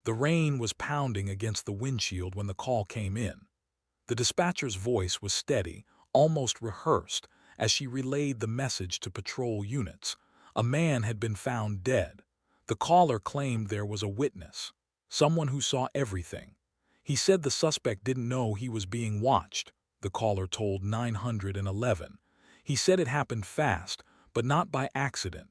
The rain was pounding against the windshield when the call came in. The dispatcher's voice was steady, almost rehearsed, as she relayed the message to patrol units. A man had been found dead. The caller claimed there was a witness, someone who saw everything. He said the suspect didn't know he was being watched, the caller told 911. He said it happened fast, but not by accident.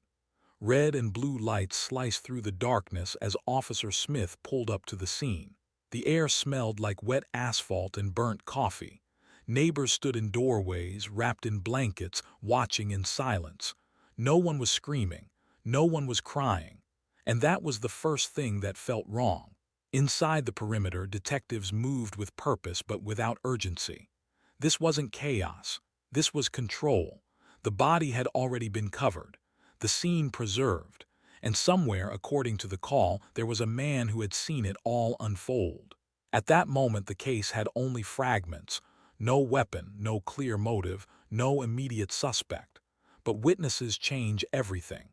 Red and blue lights sliced through the darkness as Officer Smith pulled up to the scene. The air smelled like wet asphalt and burnt coffee. Neighbors stood in doorways, wrapped in blankets, watching in silence. No one was screaming. No one was crying. And that was the first thing that felt wrong. Inside the perimeter, detectives moved with purpose but without urgency. This wasn't chaos. This was control. The body had already been covered, the scene preserved, and somewhere, according to the call, there was a man who had seen it all unfold. At that moment, the case had only fragments: no weapon, no clear motive, no immediate suspect. But witnesses change everything.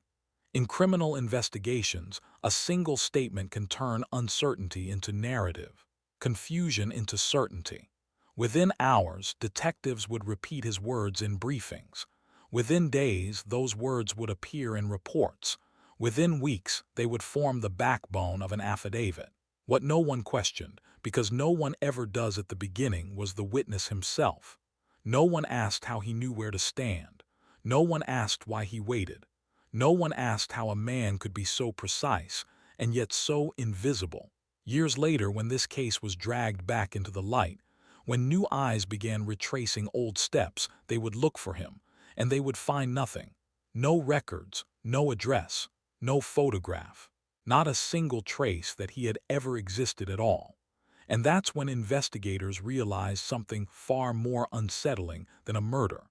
In criminal investigations, a single statement can turn uncertainty into narrative, confusion into certainty. Within hours, detectives would repeat his words in briefings. Within days, those words would appear in reports. Within weeks, they would form the backbone of an affidavit. What no one questioned, because no one ever does at the beginning, was the witness himself. No one asked how he knew where to stand. No one asked why he waited. No one asked how a man could be so precise and yet so invisible. Years later, when this case was dragged back into the light, when new eyes began retracing old steps, they would look for him, and they would find nothing. No records, no address, no photograph, not a single trace that he had ever existed at all. And that's when investigators realized something far more unsettling than a murder.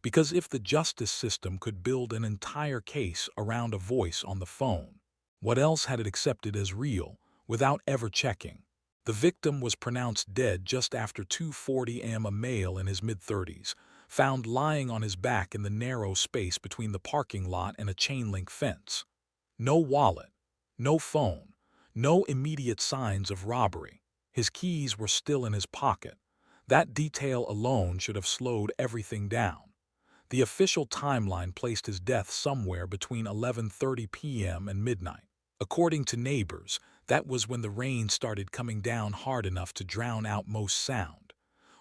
Because if the justice system could build an entire case around a voice on the phone, what else had it accepted as real without ever checking? The victim was pronounced dead just after 2:40 a.m. A male in his mid-30s, found lying on his back in the narrow space between the parking lot and a chain-link fence. No wallet, no phone, no immediate signs of robbery. His keys were still in his pocket. That detail alone should have slowed everything down. The official timeline placed his death somewhere between 11:30 p.m. and midnight. According to neighbors, that was when the rain started coming down hard enough to drown out most sound.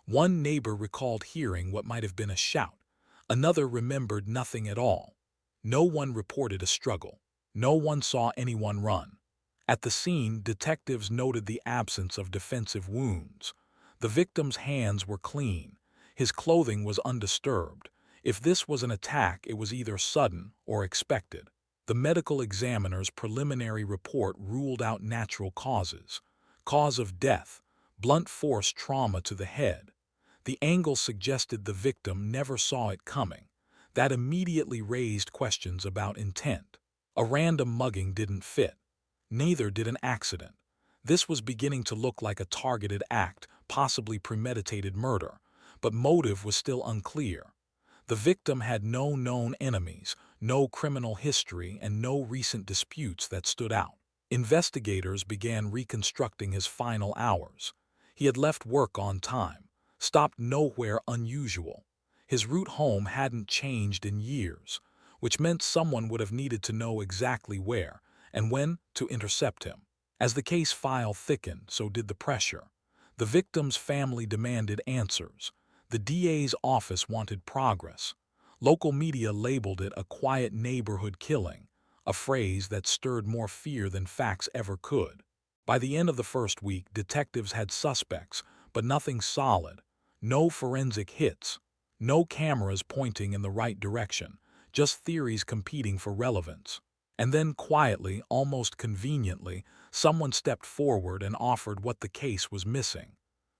One neighbor recalled hearing what might have been a shout. Another remembered nothing at all. No one reported a struggle. No one saw anyone run. At the scene, detectives noted the absence of defensive wounds. The victim's hands were clean. His clothing was undisturbed. If this was an attack, it was either sudden or expected. The medical examiner's preliminary report ruled out natural causes. Cause of death: blunt force trauma to the head. The angle suggested the victim never saw it coming. That immediately raised questions about intent. A random mugging didn't fit. Neither did an accident. This was beginning to look like a targeted act, possibly premeditated murder, but motive was still unclear. The victim had no known enemies, no criminal history, and no recent disputes that stood out. Investigators began reconstructing his final hours. He had left work on time, stopped nowhere unusual. His route home hadn't changed in years, which meant someone would have needed to know exactly where and when to intercept him. As the case file thickened, so did the pressure. The victim's family demanded answers. The DA's office wanted progress. Local media labeled it a quiet neighborhood killing, a phrase that stirred more fear than facts ever could. By the end of the first week, detectives had suspects, but nothing solid. No forensic hits. No cameras pointing in the right direction. Just theories competing for relevance. And then quietly, almost conveniently, someone stepped forward and offered what the case was missing: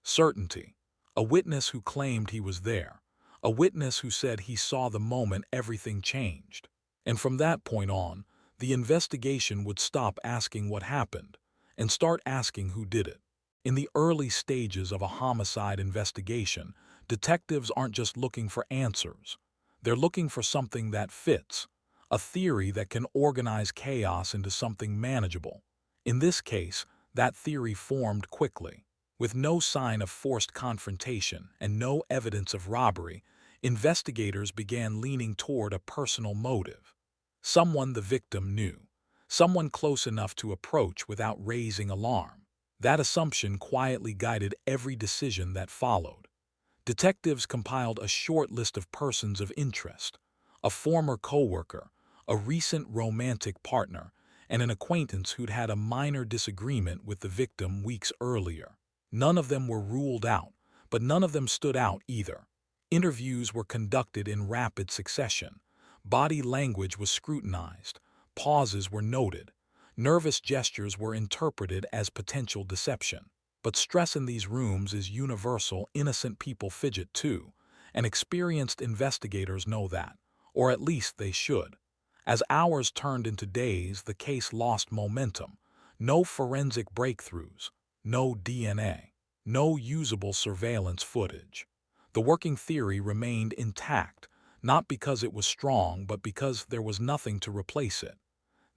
certainty. A witness who claimed he was there. A witness who said he saw the moment everything changed. And from that point on, the investigation would stop asking what happened and start asking who did it. In the early stages of a homicide investigation, detectives aren't just looking for answers. They're looking for something that fits, a theory that can organize chaos into something manageable. In this case, That theory formed quickly. With no sign of forced confrontation and no evidence of robbery, investigators began leaning toward a personal motive. Someone the victim knew. Someone close enough to approach without raising alarm. That assumption quietly guided every decision that followed. Detectives compiled a short list of persons of interest: a former coworker, a recent romantic partner, and an acquaintance who'd had a minor disagreement with the victim weeks earlier. None of them were ruled out, but none of them stood out either. Interviews were conducted in rapid succession. Body language was scrutinized. Pauses were noted. Nervous gestures were interpreted as potential deception. But stress in these rooms is universal. Innocent people fidget too, and experienced investigators know that, or at least they should. As hours turned into days, the case lost momentum. No forensic breakthroughs, no DNA, no usable surveillance footage. The working theory remained intact, not because it was strong, but because there was nothing to replace it.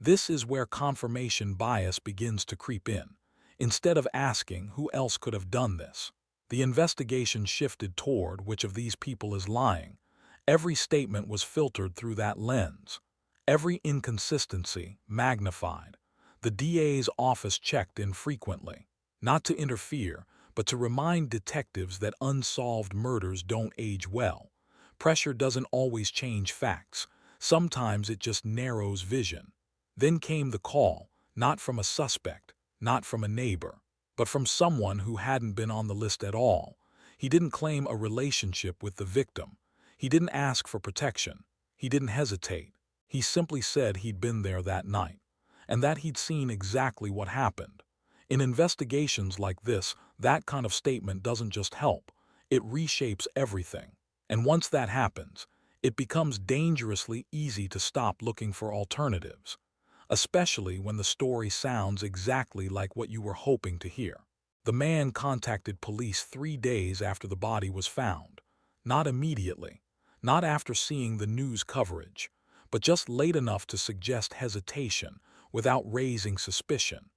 This is where confirmation bias begins to creep in. Instead of asking who else could have done this, the investigation shifted toward which of these people is lying. Every statement was filtered through that lens. Every inconsistency magnified. The DA's office checked in frequently, not to interfere, but to remind detectives that unsolved murders don't age well. Pressure doesn't always change facts. Sometimes it just narrows vision. Then came the call, not from a suspect, not from a neighbor, but from someone who hadn't been on the list at all. He didn't claim a relationship with the victim. He didn't ask for protection. He didn't hesitate. He simply said he'd been there that night, and that he'd seen exactly what happened. In investigations like this, that kind of statement doesn't just help, it reshapes everything. And once that happens, it becomes dangerously easy to stop looking for alternatives, especially when the story sounds exactly like what you were hoping to hear. The man contacted police 3 days after the body was found. Not immediately, not after seeing the news coverage, but just late enough to suggest hesitation without raising suspicion.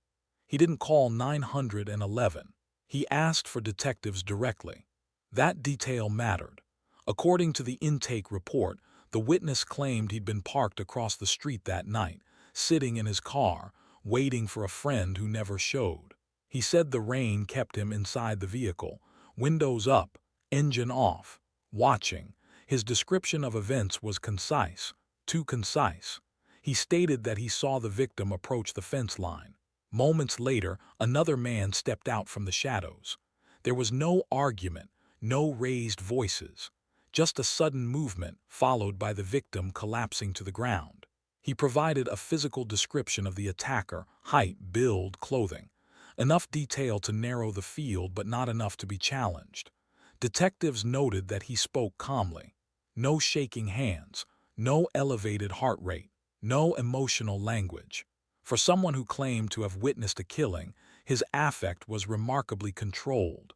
He didn't call 911. He asked for detectives directly. That detail mattered. According to the intake report, the witness claimed he'd been parked across the street that night, sitting in his car, waiting for a friend who never showed. He said the rain kept him inside the vehicle, windows up, engine off, watching. His description of events was concise, too concise. He stated that he saw the victim approach the fence line. Moments later, another man stepped out from the shadows. There was no argument, no raised voices, just a sudden movement followed by the victim collapsing to the ground. He provided a physical description of the attacker: height, build, clothing. Enough detail to narrow the field, but not enough to be challenged. Detectives noted that he spoke calmly. No shaking hands, no elevated heart rate, no emotional language. For someone who claimed to have witnessed a killing, his affect was remarkably controlled.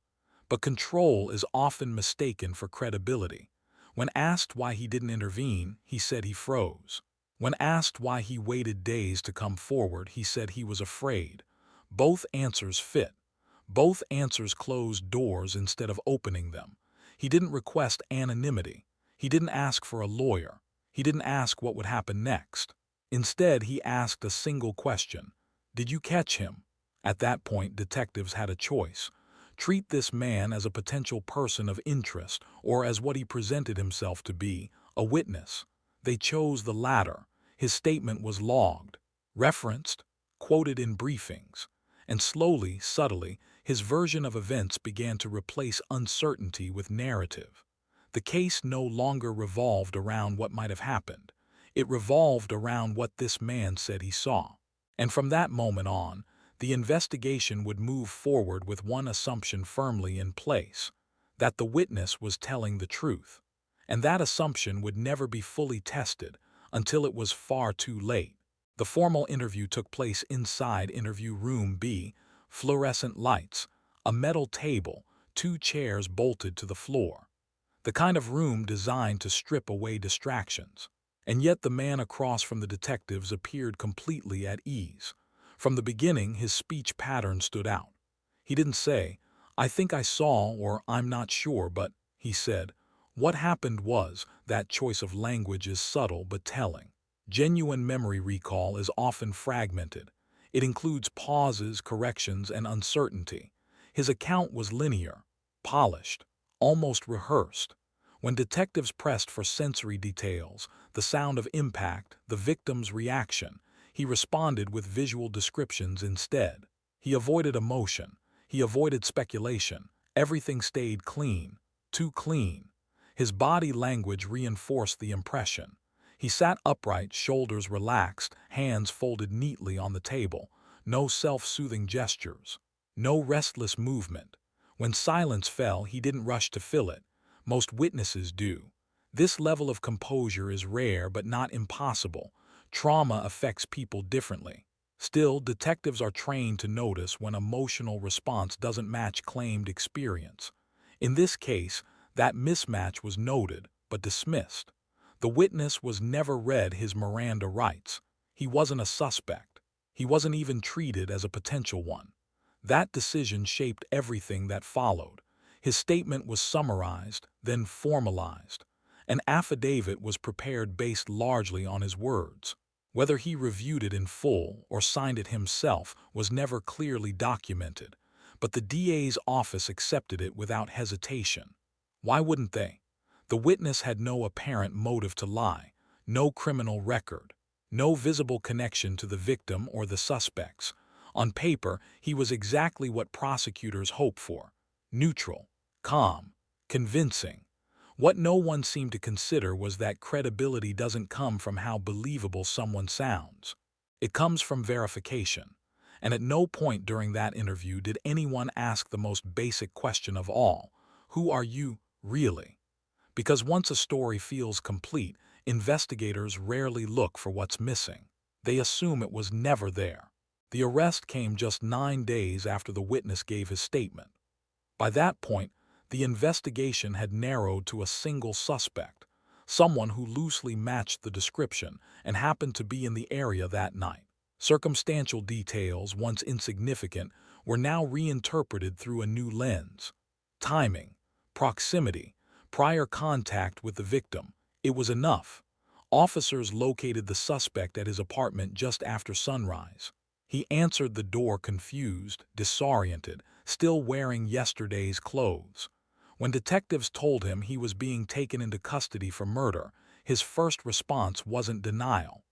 But control is often mistaken for credibility. When asked why he didn't intervene, he said he froze. When asked why he waited days to come forward, he said he was afraid. Both answers fit. Both answers closed doors instead of opening them. He didn't request anonymity. He didn't ask for a lawyer. He didn't ask what would happen next. Instead, he asked a single question: did you catch him? At that point, detectives had a choice: treat this man as a potential person of interest or as what he presented himself to be, a witness. They chose the latter. His statement was logged, referenced, quoted in briefings, and slowly, subtly, his version of events began to replace uncertainty with narrative. The case no longer revolved around what might have happened. It revolved around what this man said he saw. And from that moment on, the investigation would move forward with one assumption firmly in place: that the witness was telling the truth. And that assumption would never be fully tested until it was far too late. The formal interview took place inside interview room B: fluorescent lights, a metal table, 2 chairs bolted to the floor. The kind of room designed to strip away distractions. And yet the man across from the detectives appeared completely at ease. From the beginning, his speech pattern stood out. He didn't say, "I think I saw," or "I'm not sure," but he said, "What happened was." That choice of language is subtle but telling. Genuine memory recall is often fragmented. It includes pauses, corrections, and uncertainty. His account was linear, polished, almost rehearsed. When detectives pressed for sensory details, the sound of impact, the victim's reaction, he responded with visual descriptions instead. He avoided emotion. He avoided speculation. Everything stayed clean, too clean. His body language reinforced the impression. He sat upright, shoulders relaxed, hands folded neatly on the table. No self-soothing gestures. No restless movement. When silence fell, he didn't rush to fill it. Most witnesses do. This level of composure is rare but not impossible. Trauma affects people differently. Still, detectives are trained to notice when emotional response doesn't match claimed experience. In this case, that mismatch was noted but dismissed. The witness was never read his Miranda rights. He wasn't a suspect. He wasn't even treated as a potential one. That decision shaped everything that followed. His statement was summarized, then formalized. An affidavit was prepared based largely on his words. Whether he reviewed it in full or signed it himself was never clearly documented, but the DA's office accepted it without hesitation. Why wouldn't they? The witness had no apparent motive to lie, no criminal record, no visible connection to the victim or the suspects. On paper, he was exactly what prosecutors hope for: neutral, calm, convincing. What no one seemed to consider was that credibility doesn't come from how believable someone sounds. It comes from verification. And at no point during that interview did anyone ask the most basic question of all: who are you, really? Because once a story feels complete, investigators rarely look for what's missing. They assume it was never there. The arrest came just 9 days after the witness gave his statement. By that point, the investigation had narrowed to a single suspect, someone who loosely matched the description and happened to be in the area that night. Circumstantial details, once insignificant, were now reinterpreted through a new lens. Timing, proximity, prior contact with the victim. It was enough. Officers located the suspect at his apartment just after sunrise. He answered the door confused, disoriented, still wearing yesterday's clothes. When detectives told him he was being taken into custody for murder, his first response wasn't denial.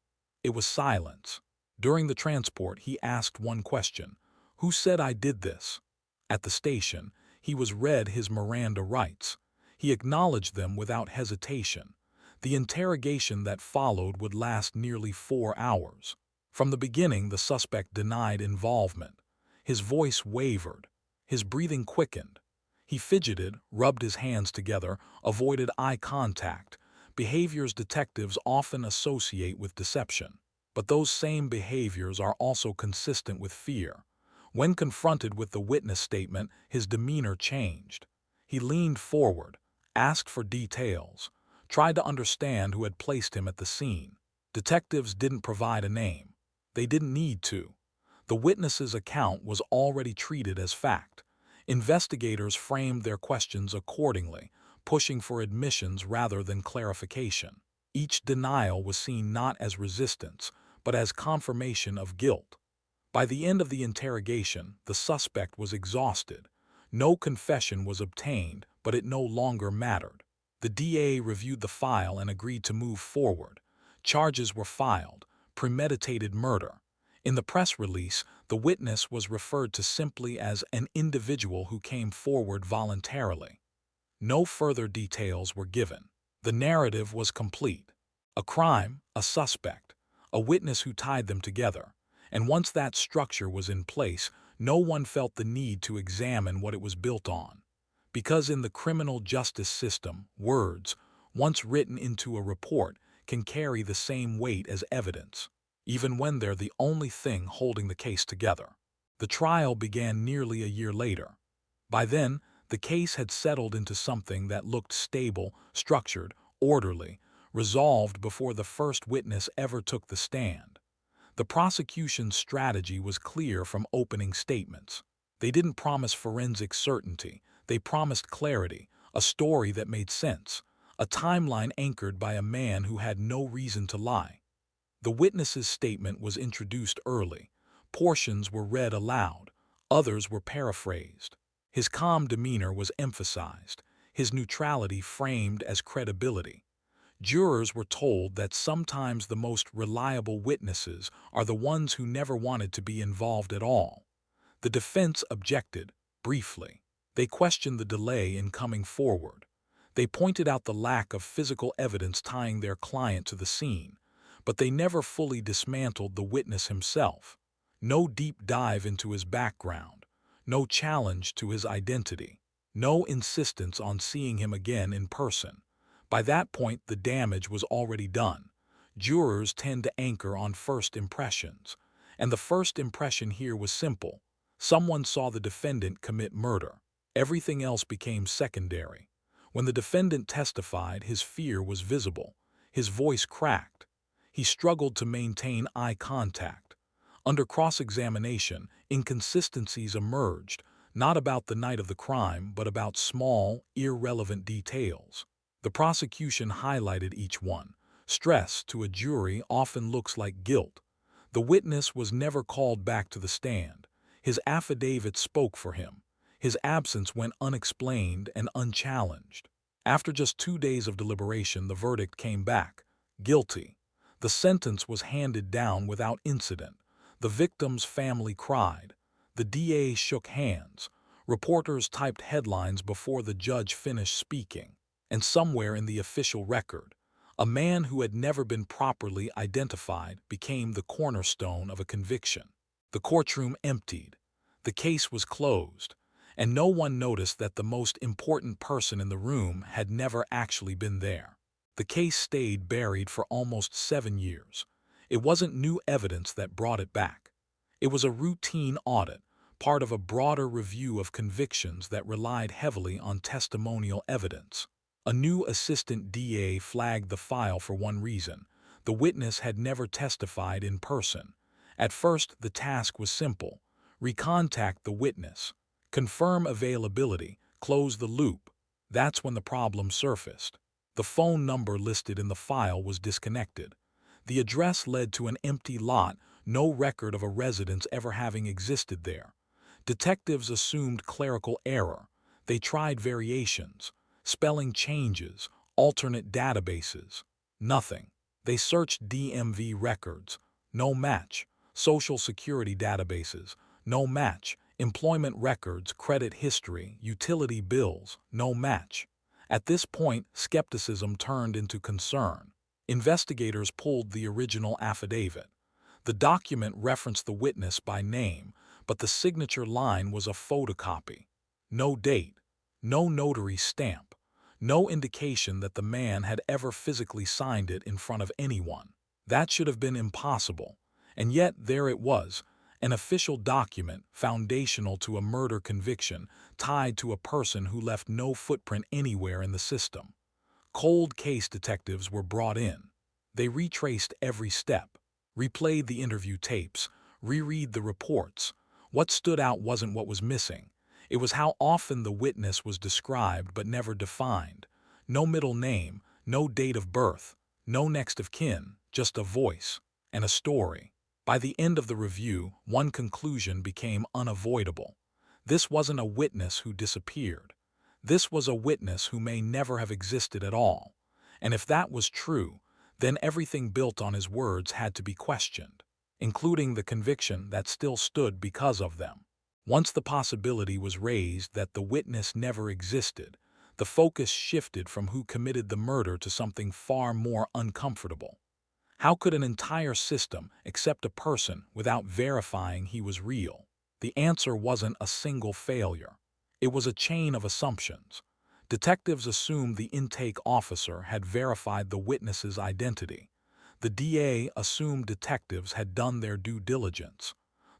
It was silence. During the transport, he asked one question: "Who said I did this?" At the station, he was read his Miranda rights. He acknowledged them without hesitation. The interrogation that followed would last nearly 4 hours. From the beginning, the suspect denied involvement. His voice wavered. His breathing quickened. He fidgeted, rubbed his hands together, avoided eye contact, behaviors detectives often associate with deception. But those same behaviors are also consistent with fear. When confronted with the witness statement, his demeanor changed. He leaned forward, asked for details, tried to understand who had placed him at the scene. Detectives didn't provide a name. They didn't need to. The witness's account was already treated as fact. Investigators framed their questions accordingly, pushing for admissions rather than clarification. Each denial was seen not as resistance, but as confirmation of guilt. By the end of the interrogation, the suspect was exhausted. No confession was obtained, but it no longer mattered. The DA reviewed the file and agreed to move forward. Charges were filed: premeditated murder. In the press release, the witness was referred to simply as an individual who came forward voluntarily. No further details were given. The narrative was complete: a crime, a suspect, a witness who tied them together. And once that structure was in place, no one felt the need to examine what it was built on. Because in the criminal justice system, words, once written into a report, can carry the same weight as evidence, even when they're the only thing holding the case together. The trial began nearly a year later. By then, the case had settled into something that looked stable, structured, orderly, resolved before the first witness ever took the stand. The prosecution's strategy was clear from opening statements. They didn't promise forensic certainty, they promised clarity, a story that made sense, a timeline anchored by a man who had no reason to lie. The witness's statement was introduced early. Portions were read aloud, others were paraphrased. His calm demeanor was emphasized, his neutrality framed as credibility. Jurors were told that sometimes the most reliable witnesses are the ones who never wanted to be involved at all. The defense objected, briefly. They questioned the delay in coming forward. They pointed out the lack of physical evidence tying their client to the scene, but they never fully dismantled the witness himself. No deep dive into his background, no challenge to his identity, no insistence on seeing him again in person. By that point, the damage was already done. Jurors tend to anchor on first impressions, and the first impression here was simple. Someone saw the defendant commit murder. Everything else became secondary. When the defendant testified, his fear was visible. His voice cracked. He struggled to maintain eye contact. Under cross-examination, inconsistencies emerged, not about the night of the crime, but about small, irrelevant details. The prosecution highlighted each one. Stress to a jury often looks like guilt. The witness was never called back to the stand. His affidavit spoke for him. His absence went unexplained and unchallenged. After just 2 days of deliberation, the verdict came back. Guilty. The sentence was handed down without incident. The victim's family cried. The DA shook hands. Reporters typed headlines before the judge finished speaking. And somewhere in the official record, a man who had never been properly identified became the cornerstone of a conviction. The courtroom emptied. The case was closed, and no one noticed that the most important person in the room had never actually been there. The case stayed buried for almost 7 years. It wasn't new evidence that brought it back. It was a routine audit, part of a broader review of convictions that relied heavily on testimonial evidence. A new assistant DA flagged the file for one reason. The witness had never testified in person. At first, the task was simple. Recontact the witness. Confirm availability. Close the loop. That's when the problem surfaced. The phone number listed in the file was disconnected. The address led to an empty lot, no record of a residence ever having existed there. Detectives assumed clerical error. They tried variations. Spelling changes, alternate databases. Nothing. They searched DMV records. No match. Social Security databases. No match. Employment records, credit history, utility bills. No match. At this point, skepticism turned into concern. Investigators pulled the original affidavit. The document referenced the witness by name, but the signature line was a photocopy. No date. No notary stamp. No indication that the man had ever physically signed it in front of anyone. That should have been impossible. And yet there it was, an official document foundational to a murder conviction tied to a person who left no footprint anywhere in the system. Cold case detectives were brought in. They retraced every step, replayed the interview tapes, reread the reports. What stood out wasn't what was missing. It was how often the witness was described but never defined. No middle name, no date of birth, no next of kin, just a voice and a story. By the end of the review, one conclusion became unavoidable. This wasn't a witness who disappeared. This was a witness who may never have existed at all. And if that was true, then everything built on his words had to be questioned, including the conviction that still stood because of them. Once the possibility was raised that the witness never existed, the focus shifted from who committed the murder to something far more uncomfortable. How could an entire system accept a person without verifying he was real? The answer wasn't a single failure. It was a chain of assumptions. Detectives assumed the intake officer had verified the witness's identity. The DA assumed detectives had done their due diligence.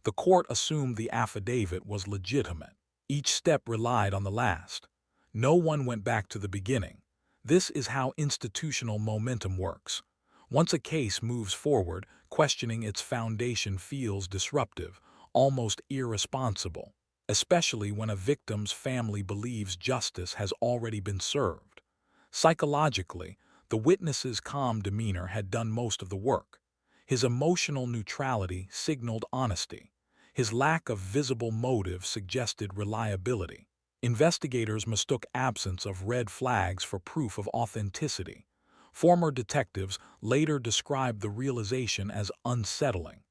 The court assumed the affidavit was legitimate. Each step relied on the last. No one went back to the beginning. This is how institutional momentum works. Once a case moves forward, questioning its foundation feels disruptive, almost irresponsible, especially when a victim's family believes justice has already been served. Psychologically, the witness's calm demeanor had done most of the work. His emotional neutrality signaled honesty. His lack of visible motive suggested reliability. Investigators mistook absence of red flags for proof of authenticity. Former detectives later described the realization as unsettling.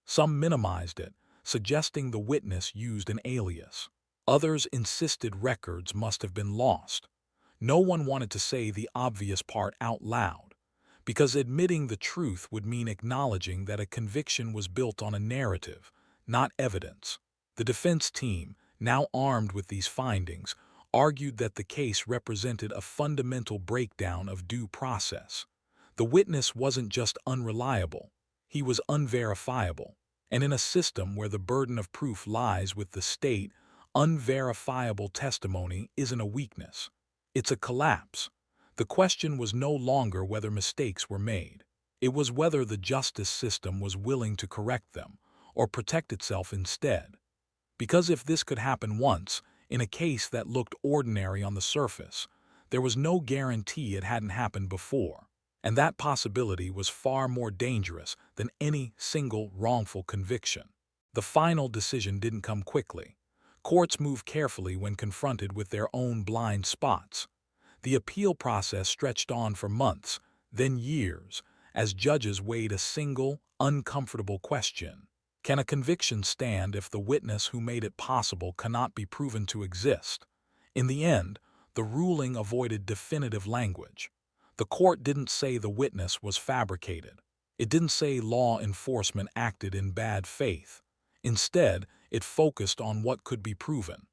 Some minimized it, suggesting the witness used an alias. Others insisted records must have been lost. No one wanted to say the obvious part out loud, because admitting the truth would mean acknowledging that a conviction was built on a narrative, not evidence. The defense team, now armed with these findings, argued that the case represented a fundamental breakdown of due process. The witness wasn't just unreliable, he was unverifiable. And in a system where the burden of proof lies with the state, unverifiable testimony isn't a weakness. It's a collapse. The question was no longer whether mistakes were made. It was whether the justice system was willing to correct them or protect itself instead. Because if this could happen once, in a case that looked ordinary on the surface, there was no guarantee it hadn't happened before. And that possibility was far more dangerous than any single wrongful conviction. The final decision didn't come quickly. Courts move carefully when confronted with their own blind spots. The appeal process stretched on for months, then years, as judges weighed a single, uncomfortable question. Can a conviction stand if the witness who made it possible cannot be proven to exist? In the end, the ruling avoided definitive language. The court didn't say the witness was fabricated. It didn't say law enforcement acted in bad faith. Instead, it focused on what could be proven.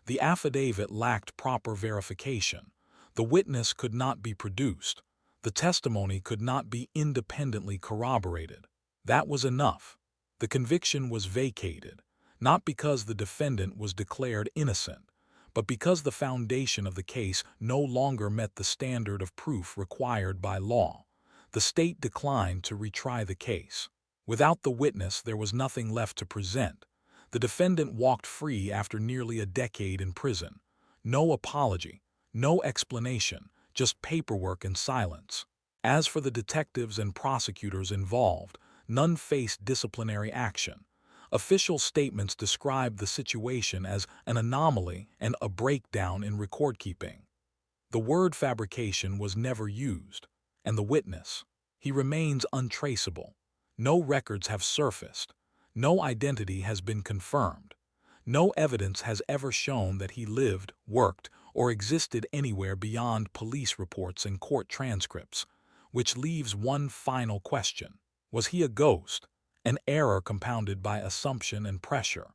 The affidavit lacked proper verification. The witness could not be produced. The testimony could not be independently corroborated. That was enough. The conviction was vacated, not because the defendant was declared innocent, but because the foundation of the case no longer met the standard of proof required by law. The state declined to retry the case. Without the witness, there was nothing left to present. The defendant walked free after nearly a decade in prison. No apology, no explanation, just paperwork and silence. As for the detectives and prosecutors involved, none faced disciplinary action. Official statements described the situation as an anomaly and a breakdown in record-keeping. The word fabrication was never used, and the witness, he remains untraceable. No records have surfaced. No identity has been confirmed. No evidence has ever shown that he lived, worked, or existed anywhere beyond police reports and court transcripts, which leaves one final question. Was he a ghost, an error compounded by assumption and pressure?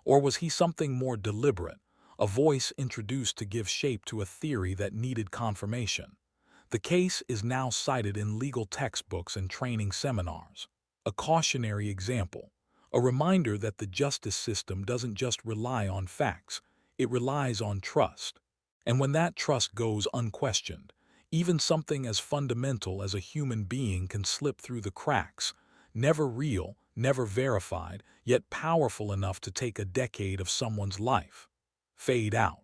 Or was he something more deliberate, a voice introduced to give shape to a theory that needed confirmation? The case is now cited in legal textbooks and training seminars. A cautionary example, a reminder that the justice system doesn't just rely on facts, it relies on trust. And when that trust goes unquestioned, even something as fundamental as a human being can slip through the cracks, never real, never verified, yet powerful enough to take a decade of someone's life. Fade out.